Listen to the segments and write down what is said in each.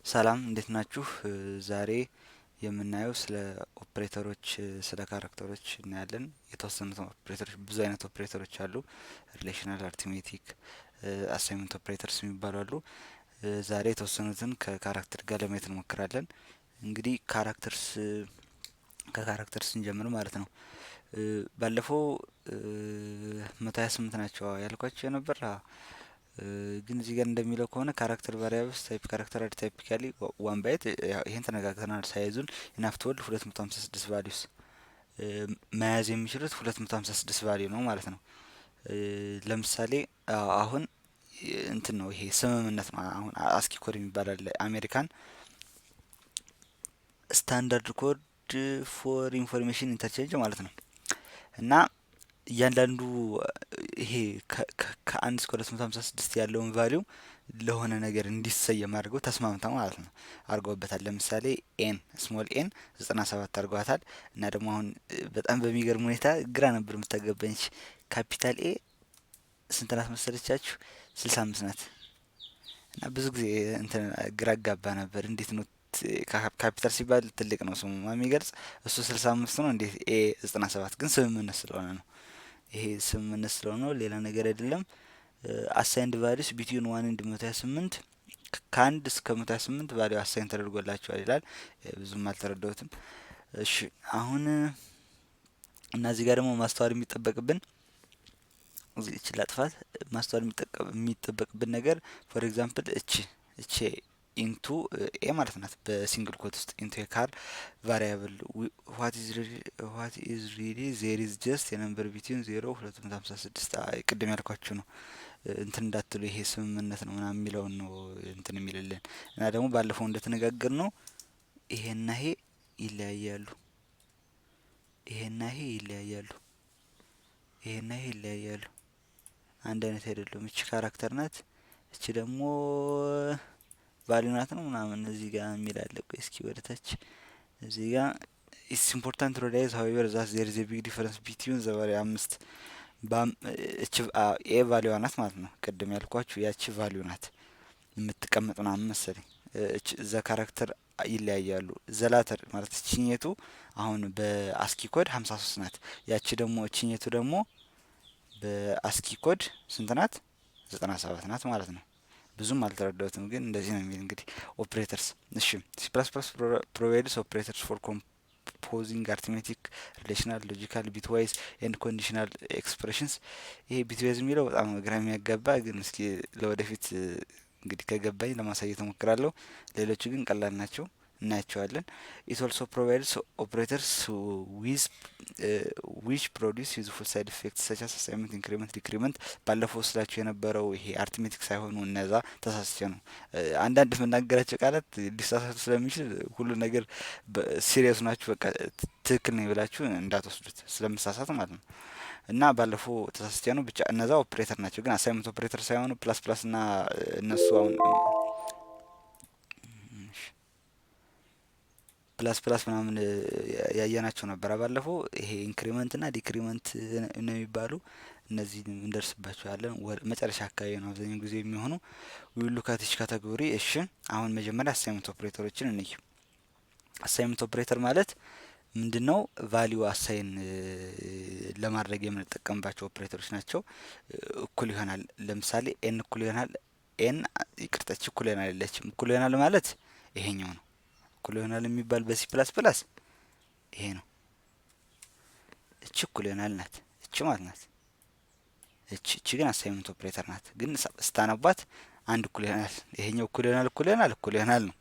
ሰላም እንዴት ናችሁ? ዛሬ የምናየው ስለ ኦፕሬተሮች ስለ ካራክተሮች እናያለን። የተወሰኑት ኦፕሬተሮች ብዙ አይነት ኦፕሬተሮች አሉ። ሪሌሽናል፣ አርቲሜቲክ፣ አሳይመንት ኦፕሬተርስ የሚባሉ አሉ። ዛሬ የተወሰኑትን ከካራክተር ጋር ለማየት እንሞክራለን። እንግዲህ ከካራክተርስ ስንጀምር ማለት ነው። ባለፈው 128 ናቸው ያልኳቸው የነበር ግን እዚህ ጋር እንደሚለው ከሆነ ካራክተር ቫሪያብልስ ታይፕ ካራክተር ታይፒካሊ ዋን ባይት ይሄን ተነጋግተናል። ሳይዙን ኢናፍትወልድ 256 ቫሊዩስ መያዝ የሚችሉት 256 ቫሊዩ ነው ማለት ነው። ለምሳሌ አሁን እንትን ነው ይሄ ስምምነት ነው። አሁን አስኪ ኮድ የሚባል አለ አሜሪካን ስታንዳርድ ኮድ ፎር ኢንፎርሜሽን ኢንተርቼንጅ ማለት ነው። እና እያንዳንዱ ይሄ ከአንድ እስከ 256 ያለውን ቫሊዩ ለሆነ ነገር እንዲሰየም አድርገው ተስማምተው ማለት ነው አድርገውበታል። ለምሳሌ ኤን ስሞል ኤን 97 አድርገዋታል። እና ደግሞ አሁን በጣም በሚገርም ሁኔታ ግራ ነበር የምታገባኝ ካፒታል ኤ ስንት ናት መሰለቻችሁ? 65 ናት። እና ብዙ ጊዜ እንትን ግራ አጋባ ነበር። እንዴት ነው ካፒታል ሲባል ትልቅ ነው ስሙ የሚገልጽ እሱ 65 ነው፣ እንዴት ኤ 97? ግን ስምምነት ስለሆነ ነው። ይሄ ስምምነት ስለሆነ ነው፣ ሌላ ነገር አይደለም። አሳይንድ ቫሊዩስ ቢትዊን 1 ኤንድ 128 ከአንድ እስከ 128 ቫሊዩ አሳይን ተደርጎላቸዋል ይላል። ብዙም አልተረዳሁትም። እሺ አሁን እና እዚህ ጋር ደግሞ ማስተዋል የሚጠበቅብን እዚህ እቺ ላጥፋት። ማስተዋል የሚጠበቅብን ነገር ፎር ኤግዛምፕል እቺ ኢንቱ ኤ ማለት ናት በሲንግል ኮት ውስጥ ኢንቱ የካር ቫሪያብል ዋት ኢዝ ሪሊ ዜር ኢዝ ጀስት የነምበር ቢትዊን 0 256 ቅድም ያልኳችሁ ነው። እንትን እንዳትሉ ይሄ ስምምነት ነው ምናምን የሚለውን ነው እንትን የሚልልን። እና ደግሞ ባለፈው እንደተነጋገር ነው ይሄና ይሄ ይለያያሉ። ይሄና ይሄ ይለያያሉ። ይሄና ይሄ ይለያያሉ። አንድ አይነት አይደሉም። እቺ ካራክተር ናት፣ እቺ ደግሞ ቫሊዩ ናት ነው ምናምን እዚህ ጋር የሚል አለ። ቆይ እስኪ ወደታች እዚህ ጋር ኢትስ ኢምፖርታንት ቱ ሪላይዝ ሃውኤቨር ዛት ዜር ኢዝ ኤ ቢግ ዲፈረንስ ቢትዊን ዘ ቫሊዩ አምስት እቺ ኤ ቫሊዩ ናት ማለት ነው። ቅድም ያልኳችሁ ያቺ ቫሊዩ ናት የምትቀመጥ ምናምን መሰለኝ። ዘ ካራክተር ይለያያሉ። ዘላተር ማለት እቺኘቱ አሁን በአስኪ ኮድ 53 ናት። ያቺ ደግሞ እቺኘቱ ደግሞ በአስኪ ኮድ ስንት ናት? 97 ናት ማለት ነው። ብዙም አልተረዳሁትም ግን እንደዚህ ነው የሚል እንግዲህ ኦፕሬተርስ። እሺ ሲ ፕላስ ፕላስ ፕሮቫይድስ ኦፕሬተርስ ፎር ኮምፖዚንግ አርትሜቲክ ሪሌሽናል ሎጂካል ቢትዋይዝ ኤንድ ኮንዲሽናል ኤክስፕሬሽንስ። ይሄ ቢትዋይዝ የሚለው በጣም ግራ የሚያጋባ ግን እስኪ ለወደፊት እንግዲህ ከገባኝ ለማሳየት እሞክራለሁ። ሌሎቹ ግን ቀላል ናቸው እናያቸዋለን። ኢት ኦልሶ ፕሮቫይድስ ኦፕሬተርስ ዊዝ ዊች ፕሮዲስ ዩዝፉል ሳይድ ኢፌክትስ ሰች አስ አሳይመንት ኢንክሪመንት ዲክሪመንት። ባለፈው ስላችሁ የነበረው ይሄ አርትሜቲክ ሳይሆኑ እነዛ ተሳስቼ ነው። አንዳንድ የምናገራቸው ቃላት ሊሳሳቱ ስለሚችል ሁሉ ነገር ሲሪየስ ናችሁ በቃ ትክክል ነው ብላችሁ እንዳትወስዱት ስለምሳሳት ማለት ነው። እና ባለፈው ተሳስቼ ነው ብቻ እነዛ ኦፕሬተር ናቸው። ግን አሳይመንት ኦፕሬተር ሳይሆኑ ፕላስ ፕላስ እና እነሱ አሁን ፕላስ ፕላስ ምናምን ያየናቸው ነበር ባለፈው። ይሄ ኢንክሪመንት እና ዲክሪመንት ነው የሚባሉ እነዚህ እንደርስባቸዋለን መጨረሻ አካባቢ ነው አብዛኛው ጊዜ የሚሆኑ ዊሉ ካቲች ካቴጎሪ። እሺ አሁን መጀመሪያ አሳይመንት ኦፕሬተሮችን እንይ። አሳይመንት ኦፕሬተር ማለት ምንድነው? ቫሊዩ አሳይን ለማድረግ የምንጠቀምባቸው ኦፕሬተሮች ናቸው። እኩል ይሆናል ለምሳሌ ኤን እኩል ይሆናል ኤን ይቅርታች እኩል ይሆናል አይደለችም። እኩል ይሆናል ማለት ይሄኛው ነው። እኩል ይሆናል የሚባል በሲ ፕላስ ፕላስ ይሄ ነው። እቺ እኩል ይሆናል ናት እቺ ማለት ናት። እቺ ግን አሳይመንት ኦፕሬተር ናት። ግን ስታነቧት አንድ እኩል ይሆናል ይሄኛው እኩል ይሆናል እኩል ይሆናል ነው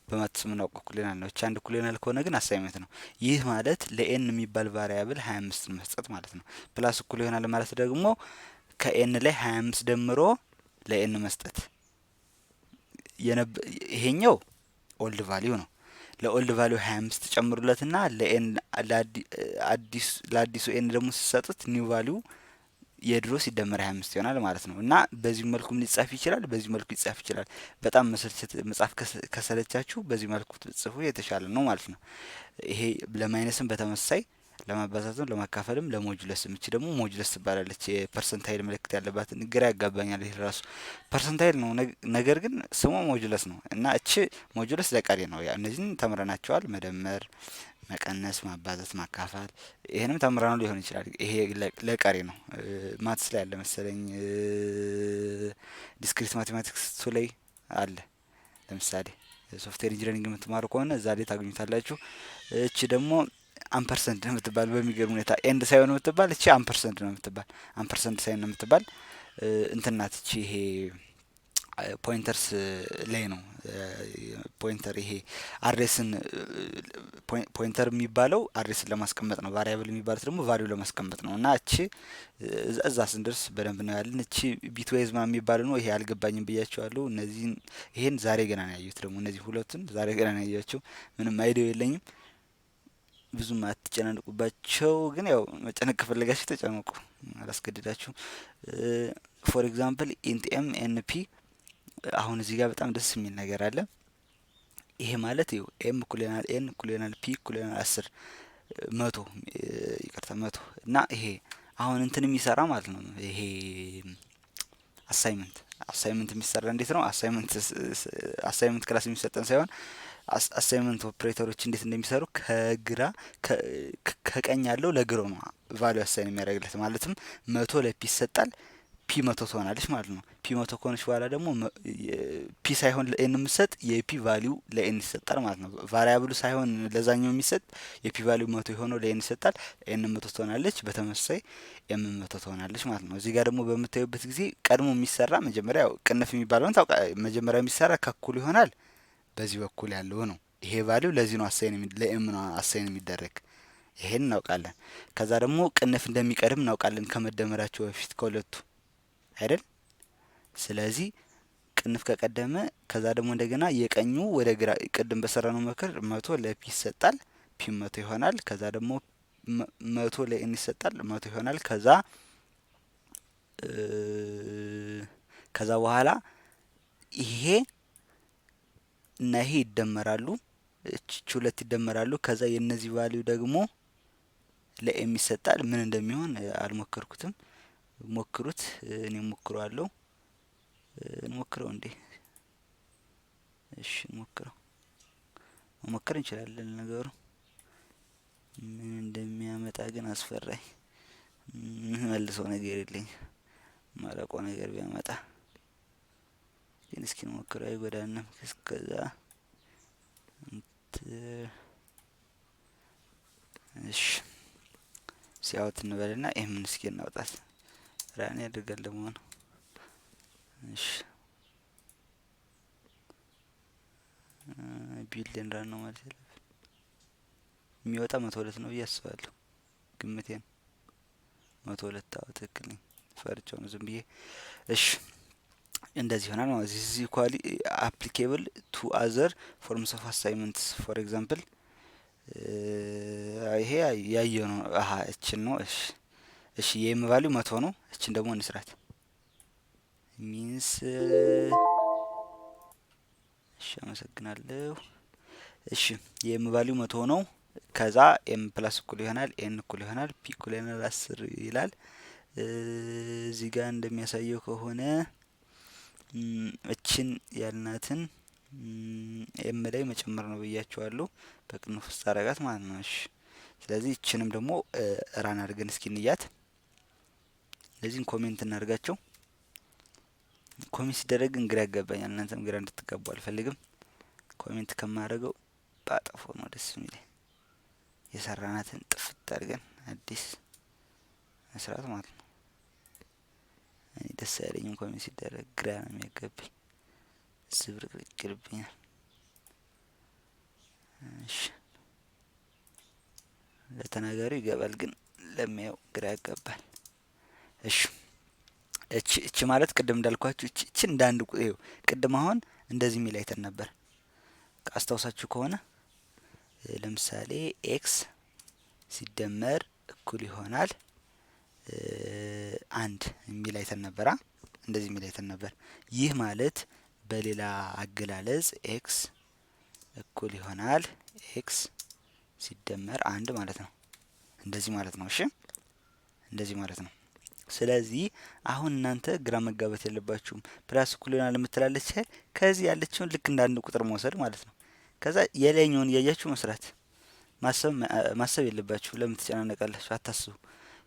በማትስ የምናውቀው እኩል ይሆናል ነው። እቺ አንድ እኩል ይሆናል ከሆነ ግን አሳይመንት ነው። ይህ ማለት ለኤን የሚባል ቫሪያብል 25 መስጠት ማለት ነው። ፕላስ እኩል ይሆናል ማለት ደግሞ ከኤን ላይ 25 ደምሮ ለኤን መስጠት። ይሄኛው ኦልድ ቫሊዩ ነው። ለኦልድ ቫሊዩ 25 ጨምሩለትና ለኤን ለአዲሱ ኤን ደግሞ ሲሰጡት ኒው ቫሊዩ የድሮ ሲደመር 25 ይሆናል ማለት ነው። እና በዚህ መልኩም ሊጻፍ ይችላል፣ በዚህ መልኩ ሊጻፍ ይችላል። በጣም መጻፍ ከሰለቻችሁ በዚህ መልኩ ጽፉ የተሻለ ነው ማለት ነው። ይሄ ለማይነስም በተመሳሳይ ለማባዛትም ለማካፈልም ለሞጁለስም። እቺ ደግሞ ሞጁለስ ትባላለች። የፐርሰንታይል ምልክት ያለባት ግራ ያጋባኛል። ይሄ ራሱ ፐርሰንታይል ነው፣ ነገር ግን ስሙ ሞጁለስ ነው እና እቺ ሞጁለስ ለቀሪ ነው። ያ እነዚህን ተምረናቸዋል። መደመር፣ መቀነስ፣ ማባዛት፣ ማካፈል ይሄንም ተምረናል ሊሆን ይችላል። ይሄ ለቀሪ ነው። ማትስ ላይ አለ መሰለኝ ዲስክሪት ማቴማቲክስ ቱ ላይ አለ። ለምሳሌ ሶፍትዌር ኢንጂነሪንግ የምትማሩ ከሆነ እዛ ላይ ታገኙታላችሁ። እቺ ደግሞ አምፐርሰንት ነው የምትባል በሚገርም ሁኔታ ኤንድ ሳይሆን የምትባል እቺ አምፐርሰንት ነው የምትባል። አምፐርሰንት ሳይሆን ነው የምትባል እንትን ናት እቺ። ይሄ ፖይንተርስ ላይ ነው ፖይንተር። ይሄ አድሬስን ፖይንተር የሚባለው አድሬስን ለማስቀመጥ ነው። ቫሪያብል የሚባሉት ደግሞ ቫልዩ ለማስቀመጥ ነው። እና እቺ እዛ ስንደርስ በደንብ ነው ያለን። እቺ ቢትዌይዝ ምናምን የሚባለው ነው። ይሄ አልገባኝም ብያቸዋለሁ። እነዚህን ይሄን ዛሬ ገና ነው ያየሁት። ደግሞ እነዚህ ሁለቱን ዛሬ ገና ነው ያየኋቸው። ምንም አይዲያው የለኝም። ብዙም አትጨናንቁባቸው። ግን ያው መጨነቅ ከፈለጋችሁ ተጨነቁ፣ አላስገድዳችሁም። ፎር ኤግዛምፕል ኢንት ኤም ኤን ፒ። አሁን እዚህ ጋር በጣም ደስ የሚል ነገር አለ። ይሄ ማለት ይኸው ኤም እኩል ይሆናል ኤን እኩል ይሆናል ፒ እኩል ይሆናል 10 መቶ ይቅርታ 100 እና ይሄ አሁን እንትን የሚሰራ ማለት ነው። ይሄ አሳይመንት የሚሰራ እንዴት ነው? አሳይመንት ክላስ የሚሰጠን ሳይሆን አሳይመንት ኦፕሬተሮች እንዴት እንደሚሰሩ ከግራ ከቀኝ ያለው ለግሮ ነው ቫልዩ አሳይን የሚያደርግለት። ማለትም 100 ለፒ ይሰጣል፣ ፒ 100 ትሆናለች ማለት ነው። ፒ 100 ከሆነች በኋላ ደግሞ ፒ ሳይሆን ለኤን የምሰጥ የፒ ቫልዩ ለኤን ይሰጣል ማለት ነው። ቫሪያብሉ ሳይሆን ለዛኛው የሚሰጥ የፒ ቫልዩ 100 የሆነው ለኤን ይሰጣል። ኤን 100 ትሆናለች፣ በተመሳሳይ ኤም 100 ትሆናለች ማለት ነው። እዚህ ጋር ደግሞ በምታዩበት ጊዜ ቀድሞ የሚሰራ መጀመሪያ ቅንፍ የሚባለውን ታውቃ መጀመሪያ የሚሰራ ከኩል ይሆናል በዚህ በኩል ያለው ነው። ይሄ ቫልዩ ለዚህ ነው አሳይን ለኤም ነው አሳይን የሚደረግ። ይሄን እናውቃለን። ከዛ ደግሞ ቅንፍ እንደሚቀድም እናውቃለን ከመደመራቸው በፊት ከሁለቱ አይደል? ስለዚህ ቅንፍ ከቀደመ ከዛ ደግሞ እንደገና የቀኙ ወደ ግራ ቅድም በሰራነው መከር 100 ለፒ ይሰጣል፣ ፒ 100 ይሆናል። ከዛ ደግሞ 100 ለኤን ይሰጣል፣ 100 ይሆናል። ከዛ በኋላ ይሄ እና ይሄ ይደመራሉ። እቺ ሁለት ይደመራሉ። ከዛ የነዚህ ቫልዩ ደግሞ ለኤም ይሰጣል። ምን እንደሚሆን አልሞከርኩትም። ሞክሩት። እኔ ሞክረዋለሁ። እንሞክረው እንዴ? እሺ መሞከር እንችላለን። ነገሩ ምን እንደሚያመጣ ግን አስፈራኝ። መልሶ ነገር የለኝ ማረቆ ነገር ቢያመጣ ግን እስኪ እንሞክረው። አይጎዳንም። እስከዛ እሺ ሲያውት እንበልና ኤምን እስኪ እናውጣት። ራን ያደርጋል ለመሆኑ። እሺ ቢሊየን ራን ነው ማለት ነው። የሚወጣ 102 ነው ብዬ አስባለሁ። ግምቴን 102 አዎ ትክክል ነኝ። ፈርቼው ነው ዝም ብዬ። እሺ እንደዚህ ይሆናል ማለት this is equally applicable to other forms of assignments. for example ይሄ ያየው ነው። እቺን ነው። እሺ የኤም ቫልዩ 100 ነው። እቺን ደግሞ እንስራት ሚንስ እሺ አመሰግናለሁ። እሺ የኤም ቫልዩ 100 ነው። ከዛ ኤም ፕላስ እኩል ይሆናል ኤን እኩል ይሆናል ፒ እኩል ይሆናል 10 ይላል። እዚህ ጋር እንደሚያሳየው ከሆነ እቺን ያልናትን ኤም ላይ መጨመር ነው ብያቸዋለሁ። በቅንፍ ውስጥ አረጋት ማለት ነው። እሺ ስለዚህ እቺንም ደግሞ ራን አድርገን እስኪ እንያት። ለዚህን ኮሜንት እናርጋቸው። ኮሜንት ሲደረግ ግራ ያጋባኛል። እናንተም ግራ እንድትጋቡ አልፈልግም። ኮሜንት ከማረገው ባጠፎ ነው ደስ የሚለኝ። የሰራናትን ጥፍት አድርገን አዲስ መስራት ማለት ነው። እኔ ደስ ያለኝም ኮሜንት ሲደረግ ግራ ነው የሚያጋባኝ። ዝብርቅርቅ ይልብኛል። እሺ ለተናጋሪው ይገባል፣ ግን ለሚያው ግራ ያጋባል። እሺ እቺ ማለት ቅድም እንዳልኳችሁ እቺ እንዳንድ ይኸው ቅድም አሁን እንደዚህ ሚል አይተን ነበር። አስታውሳችሁ ከሆነ ለምሳሌ ኤክስ ሲደመር እኩል ይሆናል አንድ ሚል አይተን ነበር። እንደዚህ ሚል አይተን ነበር። ይህ ማለት በሌላ አገላለጽ ኤክስ እኩል ይሆናል ኤክስ ሲደመር አንድ ማለት ነው። እንደዚህ ማለት ነው። እሺ እንደዚህ ማለት ነው። ስለዚህ አሁን እናንተ ግራ መጋባት የለባችሁም። ፕላስ እኩል ይሆናል የምትላለች አይደል? ከዚህ ያለችውን ልክ እንደ አንድ ቁጥር መውሰድ ማለት ነው። ከዛ የላይኛውን እያያችሁ መስራት። ማሰብ የለባችሁ። ለምን ትጨናነቃላችሁ? አታስቡ።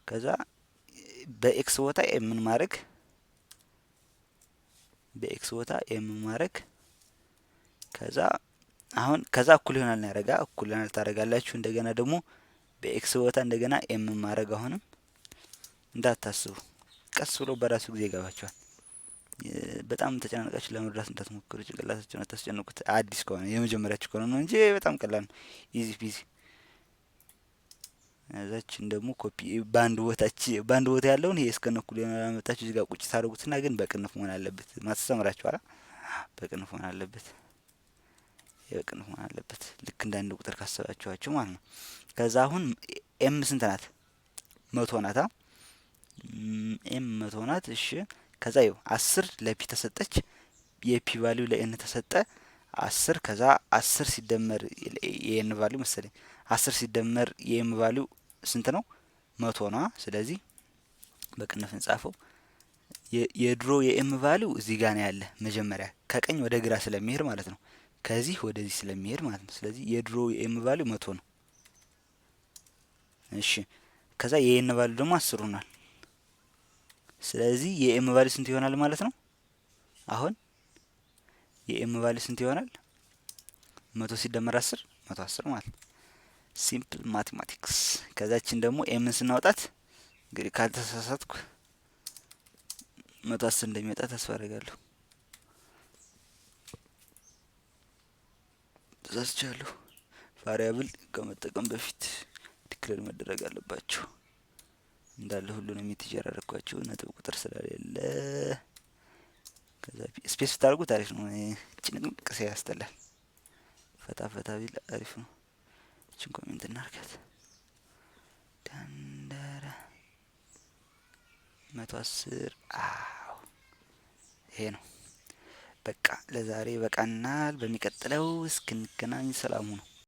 ከዛ በኤክስ ቦታ ኤምን ማድረግ በኤክስ ቦታ ኤም ማድረግ ከዛ አሁን ከዛ እኩል ይሆናል ነው ያረጋ እኩል ይሆናል ታረጋላችሁ። እንደገና ደግሞ በኤክስ ቦታ እንደገና ኤም ማድረግ አሁንም እንዳታስቡ፣ ቀስ ብሎ በራሱ ጊዜ ይገባችኋል። በጣም ተጨናንቃችሁ ለመረዳት እንዳትሞክሩ፣ ጭንቅላታችሁን አታስጨንቁት። አዲስ ከሆነ የመጀመሪያችሁ ከሆነ ነው እንጂ በጣም ቀላል ነው። ኢዚ ፒዚ። እዛችን ደግሞ ኮፒ በአንድ ቦታ ያለውን ይሄ እስከነ እኩል ይሆናል አመጣችሁ እዚህ ጋር ቁጭ ታደርጉትና ግን በቅንፍ መሆን አለበት። ማስተምራችኋል። በቅንፍ መሆን አለበት። በቅንፍ መሆን አለበት። ልክ እንደ አንድ ቁጥር ካሰባችኋቸው ማለት ነው። ከዛ አሁን ኤም ስንት ናት? 100 ናት። ኤም 100 ናት። እሺ ከዛ ይኸው 10 ለፒ ተሰጠች። የፒ ቫልዩ ለኤን ተሰጠ 10። ከዛ 10 ሲደመር የኤን ቫልዩ መሰለኝ 10 ሲደመር የኤም ቫልዩ ስንት ነው? 100 ነው። ስለዚህ በቅንፍ እንጻፈው። የድሮ የኤም ቫልዩ እዚህ ጋር ነው ያለ መጀመሪያ ከቀኝ ወደ ግራ ስለሚሄድ ማለት ነው። ከዚህ ወደዚህ ስለሚሄድ ማለት ነው። ስለዚህ የድሮ የኤም ቫልዩ 100 ነው። እሺ ከዛ የኤን ቫልዩ ደግሞ 10 ሆኗል። ስለዚህ የኤም ቫልዩ ስንት ይሆናል ማለት ነው? አሁን የኤም ቫልዩ ስንት ይሆናል? 100 ሲደመር 10 110 ማለት ነው። ሲምፕል ማቴማቲክስ። ከዛችን ደግሞ ኤምን ስናወጣት እንግዲህ ካልተሳሳትኩ 110 እንደሚወጣ ተስፋ አደርጋለሁ። ተሳስቻለሁ። ቫሪያብል ከመጠቀም በፊት ዲክሌር መደረግ አለባቸው። እንዳለ ሁሉንም ኢንቲጀር አደረኳቸው ነጥብ ቁጥር ስለሌለ። ከዛ ስፔስ ብታደርጉት አሪፍ ነው። ጭንቅንቅ ያስጠላል። ፈታ ፈታ ቢል አሪፍ ነው። እችን ኮሜንት እናርጋት። ደንደረ 110 አዎ ይሄ ነው። በቃ ለዛሬ በቃናል። በሚቀጥለው እስክንገናኝ ሰላም ሁኑ።